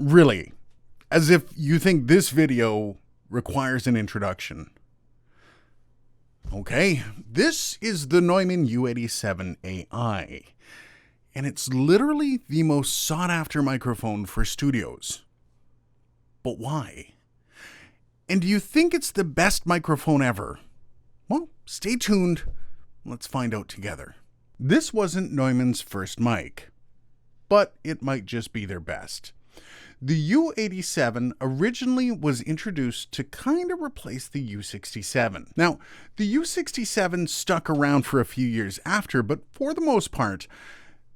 Really, as if you think this video requires an introduction. Okay, this is the NEUMANN U87ai, and it's literally the most sought-after microphone for studios. But why? And do you think it's the best microphone ever? Well, stay tuned. Let's find out together. This wasn't Neumann's first mic, but it might just be their best. The U87 originally was introduced to kind of replace the U67. Now, the U67 stuck around for a few years after, but for the most part,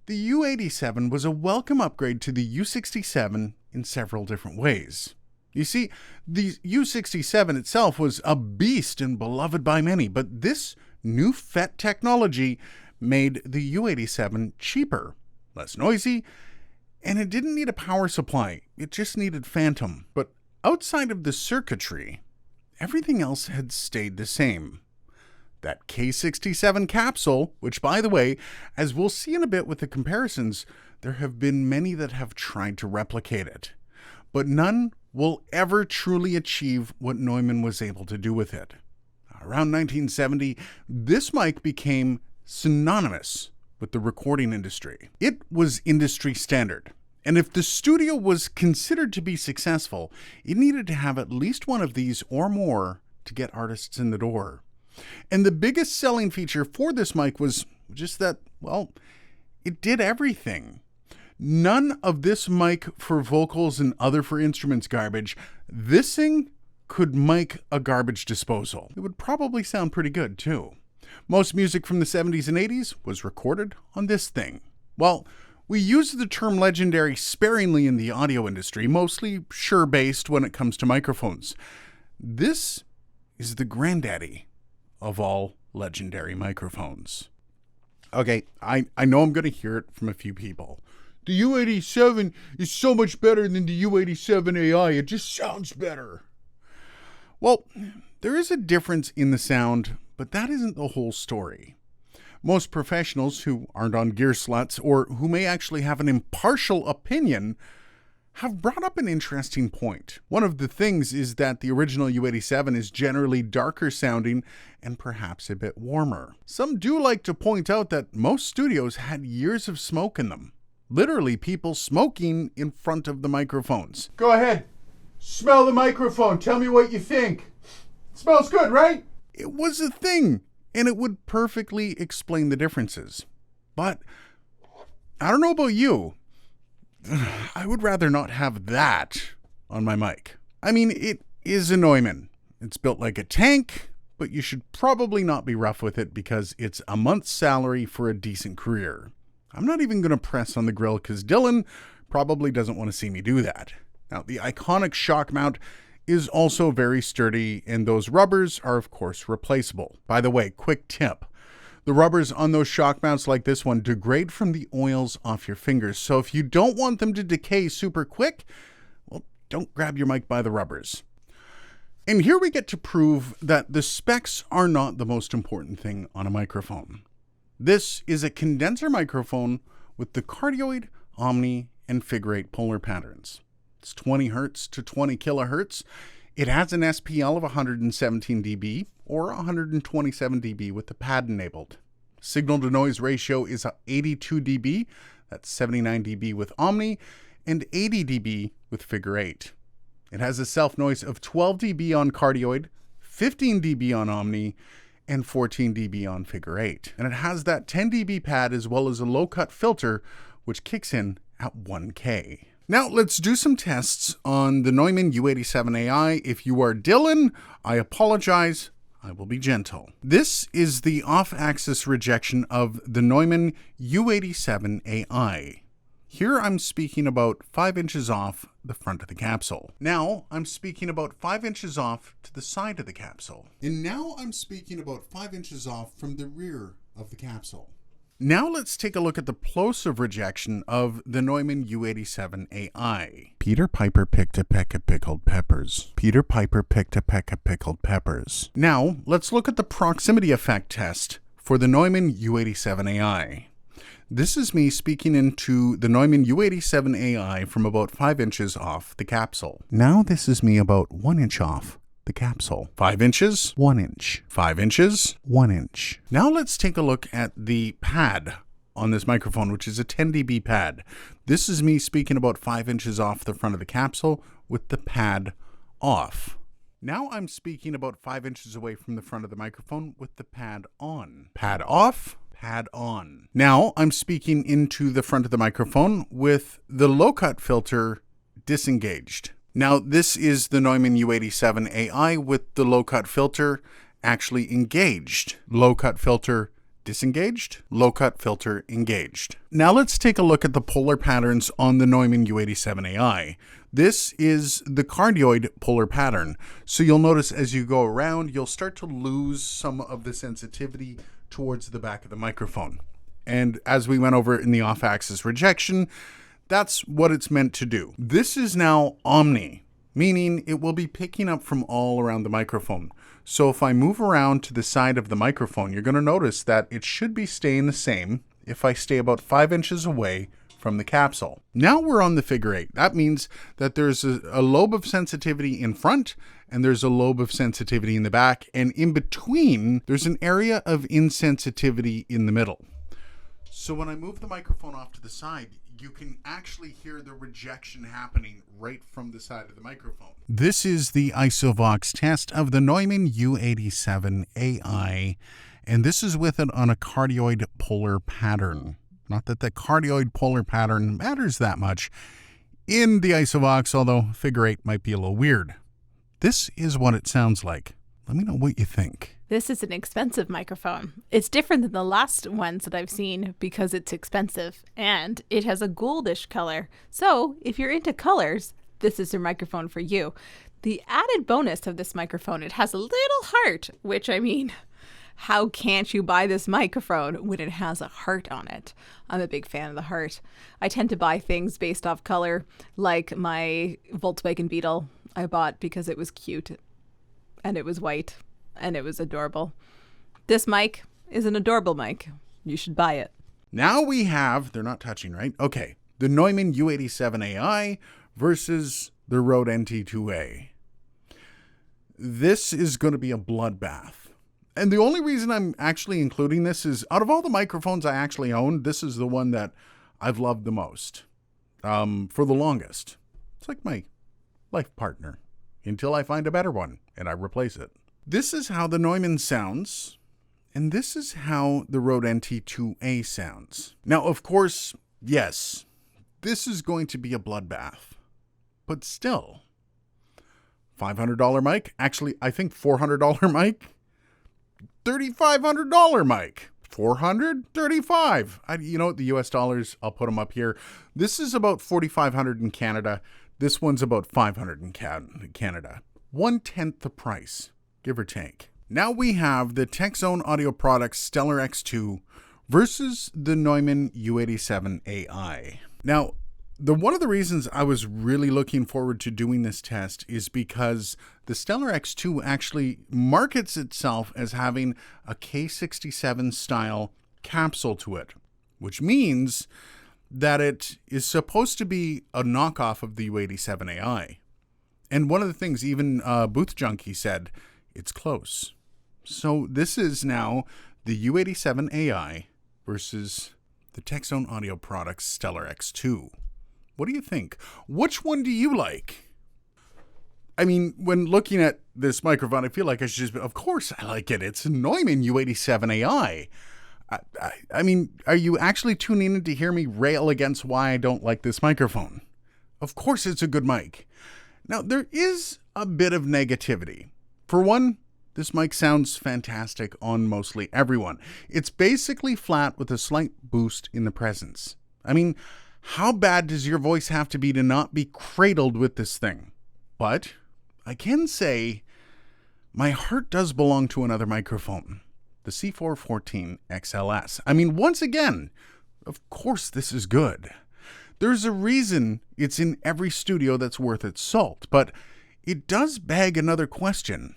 the U87 was a welcome upgrade to the U67 in several different ways. You see, the U67 itself was a beast and beloved by many, but this new FET technology made the U87 cheaper, less noisy, and it didn't need a power supply, it just needed phantom. But outside of the circuitry, everything else had stayed the same. That K67 capsule, which by the way, as we'll see in a bit with the comparisons, there have been many that have tried to replicate it. But none will ever truly achieve what Neumann was able to do with it. Around 1970, this mic became synonymous with the recording industry. It was industry standard, and if the studio was considered to be successful, it needed to have at least one of these or more to get artists in the door. And the biggest selling feature for this mic was just that, well, it did everything. None of this mic for vocals and other for instruments garbage. This thing could mic a garbage disposal. It would probably sound pretty good too. Most music from the 70s and 80s was recorded on this thing. Well, we use the term legendary sparingly in the audio industry, mostly Shure-based when it comes to microphones. This is the granddaddy of all legendary microphones. Okay, I know I'm going to hear it from a few people. The U87 is so much better than the U87ai. It just sounds better. Well, there is a difference in the sound, but that isn't the whole story. Most professionals who aren't on Gear Sluts or who may actually have an impartial opinion have brought up an interesting point. One of the things is that the original U87 is generally darker sounding and perhaps a bit warmer. Some do like to point out that most studios had years of smoke in them. Literally people smoking in front of the microphones. Go ahead, smell the microphone, tell me what you think. It smells good, right? It was a thing, and it would perfectly explain the differences. But I don't know about you. I would rather not have that on my mic. I mean, it is a Neumann. It's built like a tank, but you should probably not be rough with it because it's a month's salary for a decent career. I'm not even going to press on the grill because Dylan probably doesn't want to see me do that. Now, the iconic shock mount is also very sturdy, and those rubbers are of course replaceable. By the way, quick tip. The rubbers on those shock mounts like this one degrade from the oils off your fingers, so if you don't want them to decay super quick, well, don't grab your mic by the rubbers. And here we get to prove that the specs are not the most important thing on a microphone. This is a condenser microphone with the cardioid, omni, and figure 8 polar patterns. It's 20 Hz to 20 kHz. It has an SPL of 117 dB or 127 dB with the pad enabled. Signal to noise ratio is 82 dB, that's 79 dB with Omni, and 80 dB with figure 8. It has a self noise of 12 dB on cardioid, 15 dB on Omni, and 14 dB on figure 8. And it has that 10 dB pad as well as a low cut filter, which kicks in at 1K. Now let's do some tests on the NEUMANN U87ai. If you are Dylan, I apologize. I will be gentle. This is the off-axis rejection of the NEUMANN U87ai. Here I'm speaking about 5 inches off the front of the capsule. Now I'm speaking about 5 inches off to the side of the capsule. And now I'm speaking about 5 inches off from the rear of the capsule. Now let's take a look at the plosive rejection of the NEUMANN U87ai. Peter Piper picked a peck of pickled peppers. Peter Piper picked a peck of pickled peppers. Now let's look at the proximity effect test for the NEUMANN U87ai. This is me speaking into the NEUMANN U87ai from about 5 inches off the capsule. Now this is me about 1 inch off the capsule. 5 inches, 1 inch. 5 inches, 1 inch. Now let's take a look at the pad on this microphone, which is a 10 dB pad. This is me speaking about 5 inches off the front of the capsule with the pad off. Now I'm speaking about 5 inches away from the front of the microphone with the pad on. Pad off, pad on. Now I'm speaking into the front of the microphone with the low cut filter disengaged. Now this is the NEUMANN U87ai with the low cut filter actually engaged. Low cut filter disengaged, low cut filter engaged. Now let's take a look at the polar patterns on the NEUMANN U87ai. This is the cardioid polar pattern. So you'll notice as you go around, you'll start to lose some of the sensitivity towards the back of the microphone. And as we went over in the off-axis rejection, that's what it's meant to do. This is now omni, meaning it will be picking up from all around the microphone. So if I move around to the side of the microphone, you're going to notice that it should be staying the same if I stay about 5 inches away from the capsule. Now we're on the figure 8. That means that there's a lobe of sensitivity in front and there's a lobe of sensitivity in the back, and in between there's an area of insensitivity in the middle. So when I move the microphone off to the side, you can actually hear the rejection happening right from the side of the microphone. This is the Isovox test of the NEUMANN U87ai, and this is with it on a cardioid polar pattern. Not that the cardioid polar pattern matters that much in the Isovox, although figure 8 might be a little weird. This is what it sounds like. Let me know what you think. This is an expensive microphone. It's different than the last ones that I've seen because it's expensive and it has a goldish color. So if you're into colors, this is your microphone for you. The added bonus of this microphone, it has a little heart, which I mean, how can't you buy this microphone when it has a heart on it? I'm a big fan of the heart. I tend to buy things based off color, like my Volkswagen Beetle I bought because it was cute and it was white and it was adorable. This mic is an adorable mic. You should buy it. Now we have, they're not touching, right? Okay, the NEUMANN U87ai versus the Rode NT2A. This is going to be a bloodbath. And the only reason I'm actually including this is, out of all the microphones I actually own, this is the one that I've loved the most for the longest. It's like my life partner until I find a better one and I replace it. This is how the NEUMANN sounds, and this is how the Rode NT2A sounds. Now, of course, yes, this is going to be a bloodbath, but still, $500 mic, actually, I think $400 mic, $3,500 mic, $435. You know what, the US dollars, I'll put them up here. This is about $4,500 in Canada. This one's about $500 in Canada. 1/10 the price, give or take. Now we have the TechZone Audio Products Stellar X2 versus the NEUMANN U87ai. Now, one of the reasons I was really looking forward to doing this test is because the Stellar X2 actually markets itself as having a K67 style capsule to it, which means that it is supposed to be a knockoff of the U87ai. And one of the things even Booth Junkie said, it's close. So this is now the U87ai versus the TechZone Audio Products Stellar X2. What do you think? Which one do you like? I mean, when looking at this microphone, I feel like I should just, of course I like it. It's a NEUMANN U87ai. I mean, are you actually tuning in to hear me rail against why I don't like this microphone? Of course it's a good mic. Now, there is a bit of negativity. For one, this mic sounds fantastic on mostly everyone. It's basically flat with a slight boost in the presence. I mean, how bad does your voice have to be to not be cradled with this thing? But I can say my heart does belong to another microphone, the C414 XLS. I mean, once again, of course this is good. There's a reason it's in every studio that's worth its salt, but it does beg another question.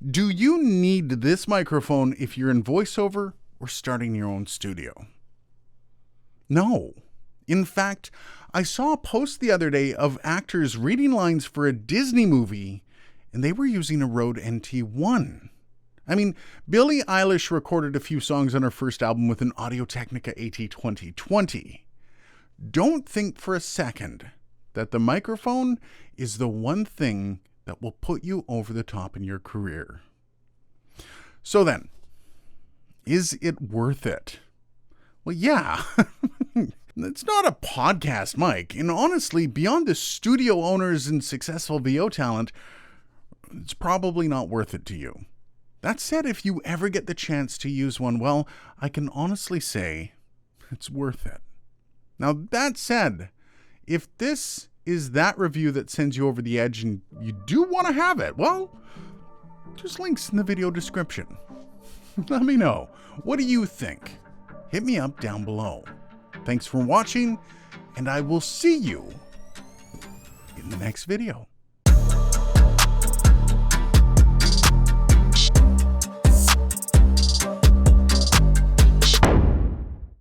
Do you need this microphone if you're in voiceover or starting your own studio? No. In fact, I saw a post the other day of actors reading lines for a Disney movie, and they were using a Rode NT1. I mean, Billie Eilish recorded a few songs on her first album with an Audio-Technica AT2020. Don't think for a second that the microphone is the one thing that will put you over the top in your career. So then, is it worth it? Well, yeah. It's not a podcast mic, and honestly, beyond the studio owners and successful VO talent, it's probably not worth it to you. That said, if you ever get the chance to use one, well, I can honestly say it's worth it. Now, that said, if this is that review that sends you over the edge and you do want to have it, well, just links in the video description. Let me know. What do you think? Hit me up down below. Thanks for watching, and I will see you in the next video.